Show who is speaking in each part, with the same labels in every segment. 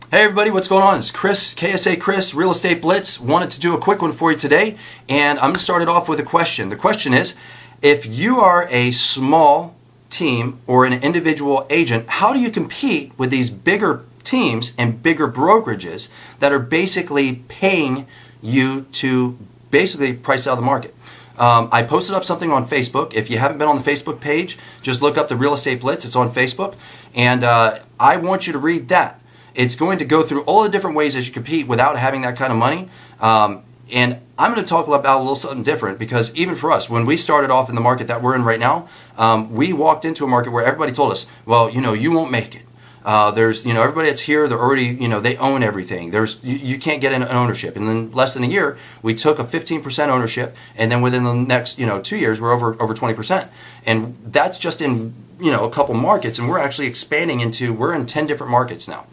Speaker 1: Hey everybody, what's going on? It's Kris, KSA Kris, Real Estate Blitz. Wanted to do a quick one for you today, and I'm going to start it off with a question. The question is, if you are a small team or an individual agent, how do you compete with these bigger teams and bigger brokerages that are basically paying you to basically price out of the market? I posted up something on Facebook. If you haven't been on the Facebook page, just look up the Real Estate Blitz. It's on Facebook, and I want you to read that. It's going to go through all the different ways that you compete without having that kind of money. And I'm going to talk about a little something different, because even for us, when we started off in the market that we're in right now, we walked into a market where everybody told us, well, you won't make it. There's, everybody that's here, they're already, they own everything. You can't get an ownership. And in less than a year, we took a 15% ownership, and then within the next, 2 years, we're over 20%. And that's just in, a couple markets, and we're actually expanding we're in 10 different markets now.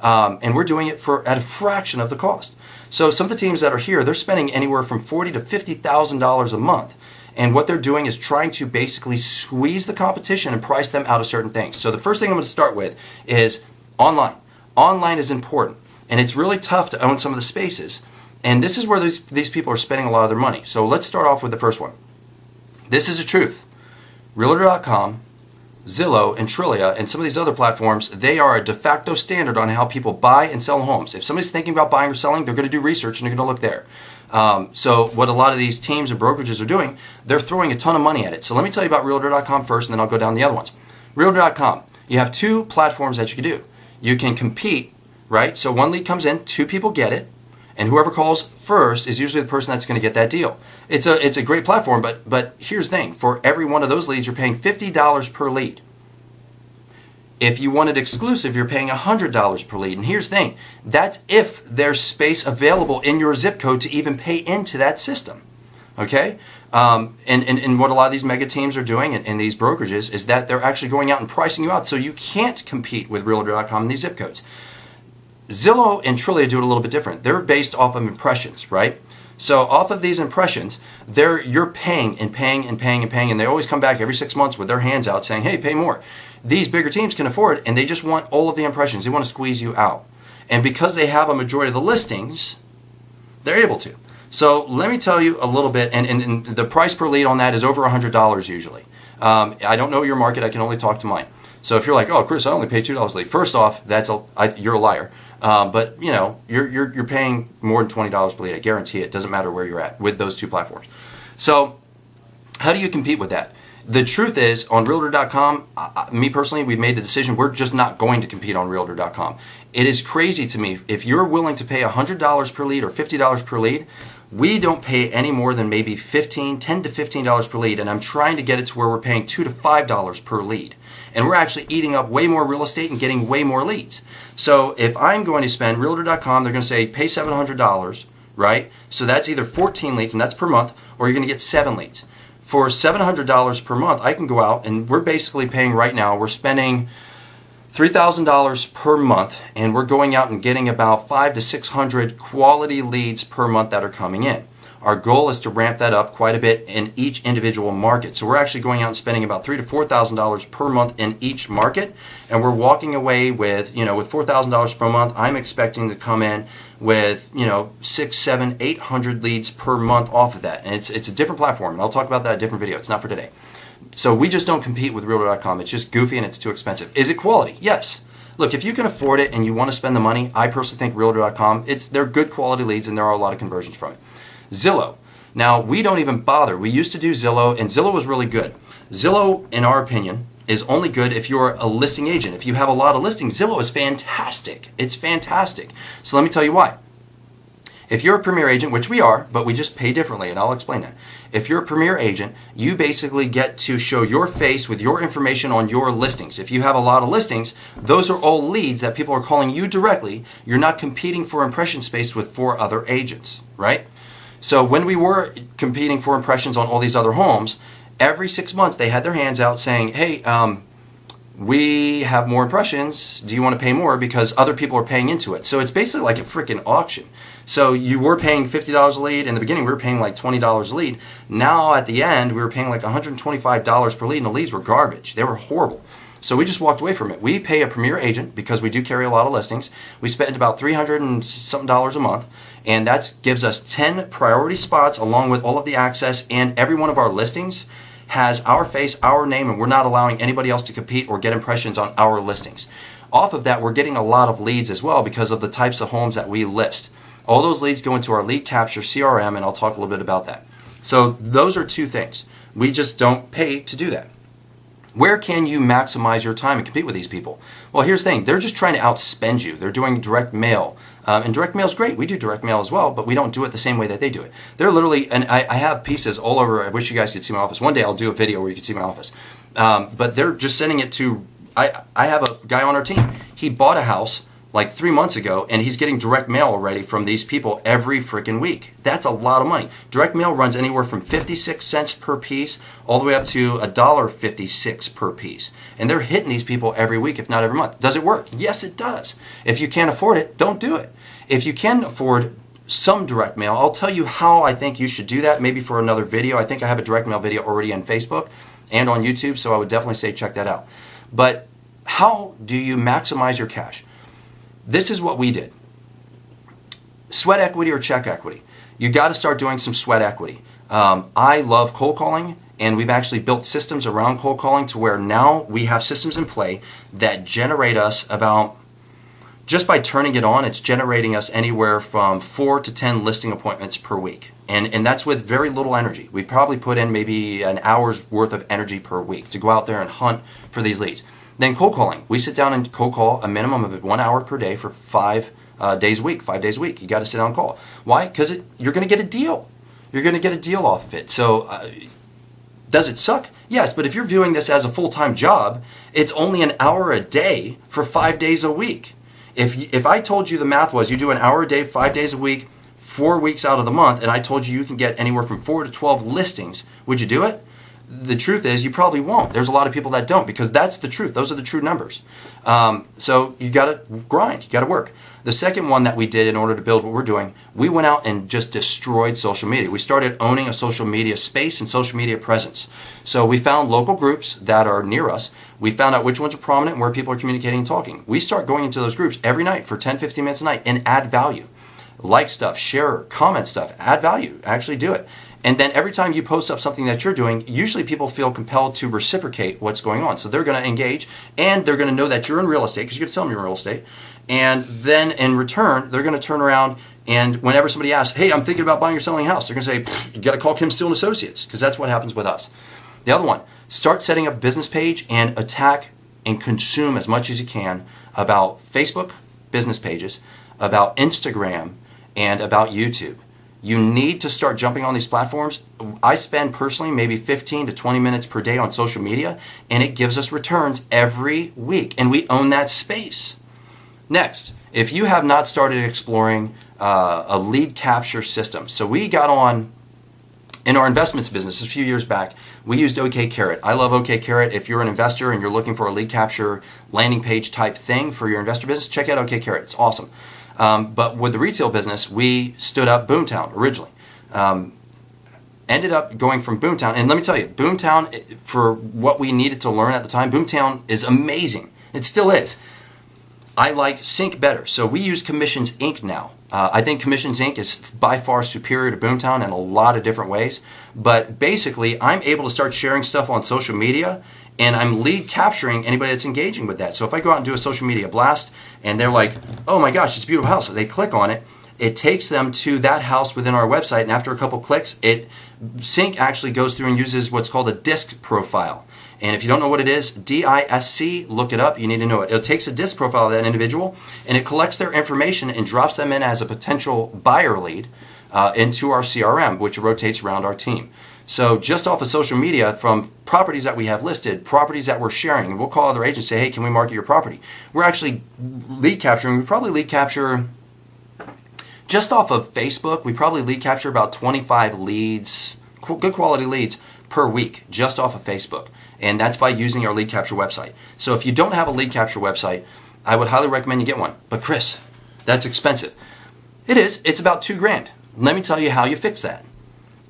Speaker 1: And we're doing it at a fraction of the cost. So some of the teams that are here, they're spending anywhere from $40,000 to $50,000 a month. And what they're doing is trying to basically squeeze the competition and price them out of certain things. So the first thing I'm going to start with is online. Online is important, and it's really tough to own some of the spaces. And this is where these people are spending a lot of their money. So let's start off with the first one. This is the truth. Realtor.com, Zillow, and Trillia, and some of these other platforms, they are a de facto standard on how people buy and sell homes. If somebody's thinking about buying or selling, they're going to do research and they're going to look there. So what a lot of these teams and brokerages are doing, they're throwing a ton of money at it. So let me tell you about Realtor.com first, and then I'll go down the other ones. Realtor.com, you have two platforms that you can do. You can compete, right? So one lead comes in, two people get it, and whoever calls first is usually the person that's going to get that deal. It's a great platform, but here's the thing. For every one of those leads, you're paying $50 per lead. If you want it exclusive, you're paying $100 per lead. And here's the thing. That's if there's space available in your zip code to even pay into that system. Okay? And what a lot of these mega teams are doing and these brokerages is that they're actually going out and pricing you out, so you can't compete with Realtor.com in these zip codes. Zillow and Trillia do it a little bit different. They're based off of impressions, right? So off of these impressions, you're paying and paying and paying and paying, and they always come back every 6 months with their hands out saying, hey, pay more. These bigger teams can afford it, and they just want all of the impressions. They want to squeeze you out. And because they have a majority of the listings, they're able to. So let me tell you a little bit, and the price per lead on that is over $100 usually. I don't know your market. I can only talk to mine. So if you're like, oh, Kris, I only pay $2 a lead. First off, you're a liar. But you're paying more than $20 per lead. I guarantee it. Doesn't matter where you're at with those two platforms. So how do you compete with that? The truth is, on Realtor.com, me personally, we've made the decision we're just not going to compete on Realtor.com. It is crazy to me. If you're willing to pay $100 per lead or $50 per lead, we don't pay any more than maybe $10 to $15 per lead, and I'm trying to get it to where we're paying $2 to $5 per lead. And we're actually eating up way more real estate and getting way more leads. So if I'm going to spend Realtor.com, they're going to say pay $700, right? So that's either 14 leads, and that's per month, or you're going to get 7 leads. For $700 per month, I can go out, and we're basically paying right now, we're spending $3,000 per month, and we're going out and getting about 500 to 600 quality leads per month that are coming in. Our goal is to ramp that up quite a bit in each individual market. So we're actually going out and spending about $3,000 to $4,000 per month in each market, and we're walking away with, with $4,000 per month. I'm expecting to come in with 600, 700, 800 leads per month off of that, and it's a different platform, and I'll talk about that in a different video. It's not for today. So we just don't compete with Realtor.com. It's just goofy and it's too expensive. Is it quality? Yes. Look, if you can afford it and you want to spend the money, I personally think Realtor.com, they're good quality leads, and there are a lot of conversions from it. Zillow. Now, we don't even bother. We used to do Zillow, and Zillow was really good. Zillow, in our opinion, is only good if you're a listing agent. If you have a lot of listings, Zillow is fantastic. It's fantastic. So let me tell you why. If you're a premier agent, which we are, but we just pay differently, and I'll explain that. If you're a premier agent, you basically get to show your face with your information on your listings. If you have a lot of listings, those are all leads that people are calling you directly. You're not competing for impression space with 4 other agents, right? So when we were competing for impressions on all these other homes, every 6 months they had their hands out saying, hey, we have more impressions. Do you want to pay more? Because other people are paying into it. So it's basically like a freaking auction. So you were paying $50 a lead. In the beginning, we were paying like $20 a lead. Now at the end, we were paying like $125 per lead, and the leads were garbage. They were horrible. So we just walked away from it. We pay a premier agent because we do carry a lot of listings. We spend about $300 and something a month, and that gives us 10 priority spots along with all of the access, and every one of our listings has our face, our name, and we're not allowing anybody else to compete or get impressions on our listings. Off of that, we're getting a lot of leads as well because of the types of homes that we list. All those leads go into our lead capture CRM, and I'll talk a little bit about that. So those are two things. We just don't pay to do that. Where can you maximize your time and compete with these people? Well, here's the thing. They're just trying to outspend you. They're doing direct mail. And direct mail is great. We do direct mail as well, but we don't do it the same way that they do it. They're literally, and I have pieces all over. I wish you guys could see my office. One day I'll do a video where you can see my office. But they're just sending it to, I have a guy on our team. He bought a house like 3 months ago, and he's getting direct mail already from these people every freaking week. That's a lot of money. Direct mail runs anywhere from 56 cents per piece all the way up to $1.56 per piece. And they're hitting these people every week, if not every month. Does it work? Yes, it does. If you can't afford it, don't do it. If you can afford some direct mail, I'll tell you how I think you should do that, maybe for another video. I think I have a direct mail video already on Facebook and on YouTube, so I would definitely say check that out. But how do you maximize your cash? This is what we did. Sweat equity or check equity. You got to start doing some sweat equity. I love cold calling, and we've actually built systems around cold calling to where now we have systems in play that generate us about, just by turning it on, it's generating us anywhere from 4 to 10 listing appointments per week. And that's with very little energy. We probably put in maybe an hour's worth of energy per week to go out there and hunt for these leads. Then cold calling. We sit down and cold call a minimum of 1 hour per day for 5 days a week. 5 days a week. You got to sit down and call. Why? Because you're going to get a deal. You're going to get a deal off of it. So does it suck? Yes, but if you're viewing this as a full-time job, it's only an hour a day for 5 days a week. If I told you the math was you do an hour a day, 5 days a week, 4 weeks out of the month, and I told you can get anywhere from 4 to 12 listings, would you do it? The truth is you probably won't. There's a lot of people that don't, because that's the truth. Those are the true numbers. So you got to grind. You got to work. The second one that we did in order to build what we're doing, we went out and just destroyed social media. We started owning a social media space and social media presence. So we found local groups that are near us. We found out which ones are prominent and where people are communicating and talking. We start going into those groups every night for 10, 15 minutes a night and add value. Like stuff, share, comment stuff, add value, actually do it. And then every time you post up something that you're doing, usually people feel compelled to reciprocate what's going on. So they're going to engage, and they're going to know that you're in real estate, because you're going to tell them you're in real estate. And then in return, they're going to turn around, and whenever somebody asks, hey, I'm thinking about buying or selling a house, they're going to say, you got to call Kim Steele & Associates, because that's what happens with us. The other one, start setting up a business page and attack and consume as much as you can about Facebook business pages, about Instagram, and about YouTube. You need to start jumping on these platforms. I spend personally maybe 15 to 20 minutes per day on social media, and it gives us returns every week, and we own that space. Next, if you have not started exploring a lead capture system, so we got on in our investments business a few years back. We used OKCarrot. I love OKCarrot. If you're an investor and you're looking for a lead capture landing page type thing for your investor business, check out OKCarrot. It's awesome. But with the retail business, we stood up Boomtown originally. Ended up going from Boomtown, and let me tell you, Boomtown, for what we needed to learn at the time, Boomtown is amazing. It still is. I like Sync better, so we use Commissions Inc. now. I think Commissions Inc. is by far superior to Boomtown in a lot of different ways, but basically I'm able to start sharing stuff on social media, and I'm lead capturing anybody that's engaging with that. So if I go out and do a social media blast, and they're like, oh my gosh, it's a beautiful house, they click on it, it takes them to that house within our website, and after a couple clicks, Sync actually goes through and uses what's called a disc profile. And if you don't know what it is, DISC, look it up, you need to know it. It takes a disc profile of that individual, and it collects their information and drops them in as a potential buyer lead into our CRM, which rotates around our team. So just off of social media, from properties that we have listed, properties that we're sharing, and we'll call other agents and say, hey, can we market your property? We're actually lead capturing. We probably lead capture, just off of Facebook, we probably lead capture about 25 leads, good quality leads per week, just off of Facebook. And that's by using our lead capture website. So if you don't have a lead capture website, I would highly recommend you get one. But Kris, that's expensive. It is. It's about $2,000. Let me tell you how you fix that.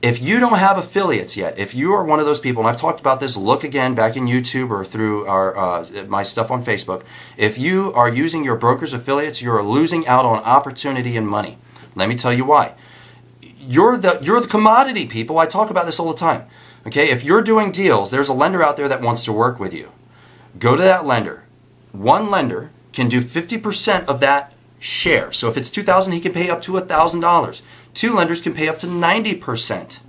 Speaker 1: If you don't have affiliates yet, if you are one of those people, and I've talked about this, look again back in YouTube or through our my stuff on Facebook. If you are using your broker's affiliates, you're losing out on opportunity and money. Let me tell you why. You're the commodity, people. I talk about this all the time. Okay, if you're doing deals, there's a lender out there that wants to work with you. Go to that lender. One lender can do 50% of that share. So if it's $2,000, he can pay up to $1,000. Two lenders can pay up to 90%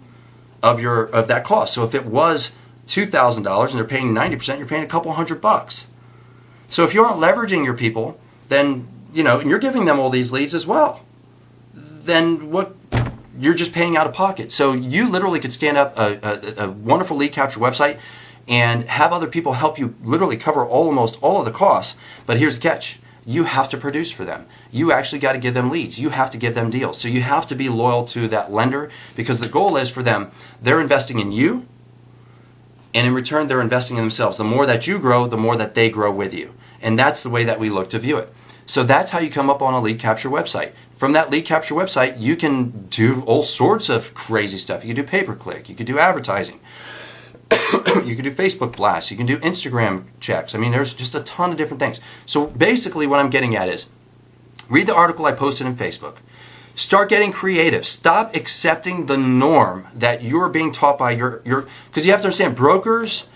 Speaker 1: of that cost. So if it was $2,000 and they're paying 90%, you're paying a couple $100. So if you aren't leveraging your people, then and you're giving them all these leads as well. Then what? You're just paying out of pocket. So you literally could stand up a wonderful lead capture website and have other people help you literally cover almost all of the costs. But here's the catch. You have to produce for them. You actually got to give them leads. You have to give them deals. So you have to be loyal to that lender, because the goal is for them, they're investing in you, and in return, they're investing in themselves. The more that you grow, the more that they grow with you. And that's the way that we look to view it. So that's how you come up on a lead capture website. From that lead capture website, you can do all sorts of crazy stuff. You can do pay-per-click. You can do advertising. You can do Facebook blasts. You can do Instagram checks. I mean, there's just a ton of different things. So basically what I'm getting at is, read the article I posted in Facebook. Start getting creative. Stop accepting the norm that you're being taught by your because you have to understand, brokers,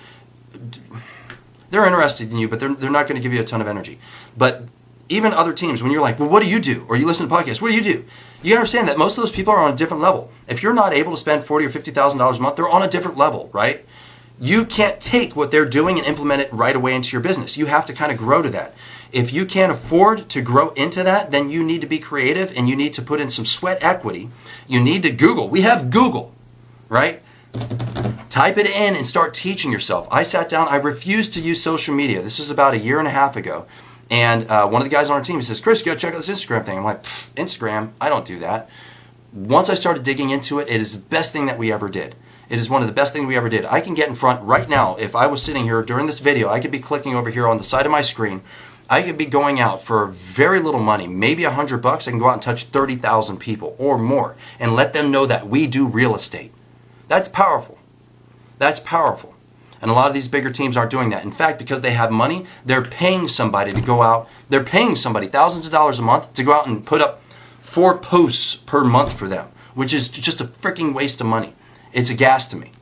Speaker 1: they're interested in you, but they're not going to give you a ton of energy. But even other teams, when you're like, well, what do you do? Or you listen to podcasts, what do you do? You understand that most of those people are on a different level. If you're not able to spend $40,000 or $50,000 a month, they're on a different level, right? You can't take what they're doing and implement it right away into your business. You have to kind of grow to that. If you can't afford to grow into that, then you need to be creative and you need to put in some sweat equity. You need to Google. We have Google, right? Type it in and start teaching yourself. I sat down. I refused to use social media. This was about 1.5 years ago. And one of the guys on our team, he says, Kris, you got to check out this Instagram thing. I'm like, Instagram? I don't do that. Once I started digging into it, it is the best thing that we ever did. It is one of the best things we ever did. I can get in front right now. If I was sitting here during this video, I could be clicking over here on the side of my screen. I could be going out for very little money, maybe $100. I can go out and touch 30,000 people or more and let them know that we do real estate. That's powerful. That's powerful. And a lot of these bigger teams aren't doing that. In fact, because they have money, they're paying somebody to go out. They're paying somebody thousands of dollars a month to go out and put up 4 posts per month for them, which is just a freaking waste of money. It's a gas to me.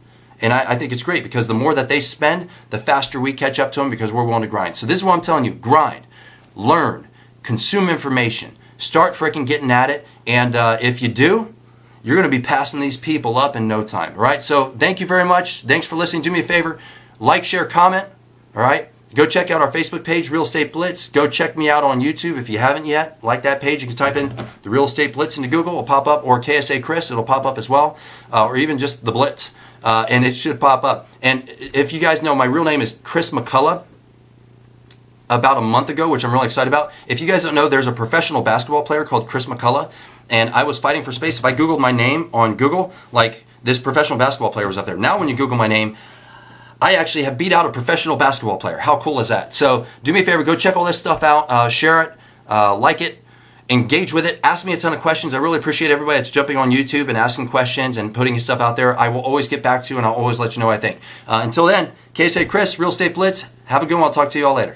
Speaker 1: And I think it's great, because the more that they spend, the faster we catch up to them, because we're willing to grind. So this is what I'm telling you. Grind. Learn. Consume information. Start freaking getting at it. And if you do, you're going to be passing these people up in no time. All right? So thank you very much. Thanks for listening. Do me a favor. Like, share, comment. All right? Go check out our Facebook page, Real Estate Blitz. Go check me out on YouTube if you haven't yet. Like that page. You can type in the Real Estate Blitz into Google. It'll pop up. Or KSA Kris. It'll pop up as well. Or even just the Blitz. And it should pop up. And if you guys know, my real name is Kris McCullough. About a month ago, which I'm really excited about. If you guys don't know, there's a professional basketball player called Kris McCullough. And I was fighting for space. If I Googled my name on Google, like, this professional basketball player was up there. Now when you Google my name, I actually have beat out a professional basketball player. How cool is that? So do me a favor, go check all this stuff out, share it, like it, engage with it, ask me a ton of questions. I really appreciate everybody that's jumping on YouTube and asking questions and putting your stuff out there. I will always get back to you, and I'll always let you know what I think. Until then, KSA Kris, Real Estate Blitz. Have a good one. I'll talk to you all later.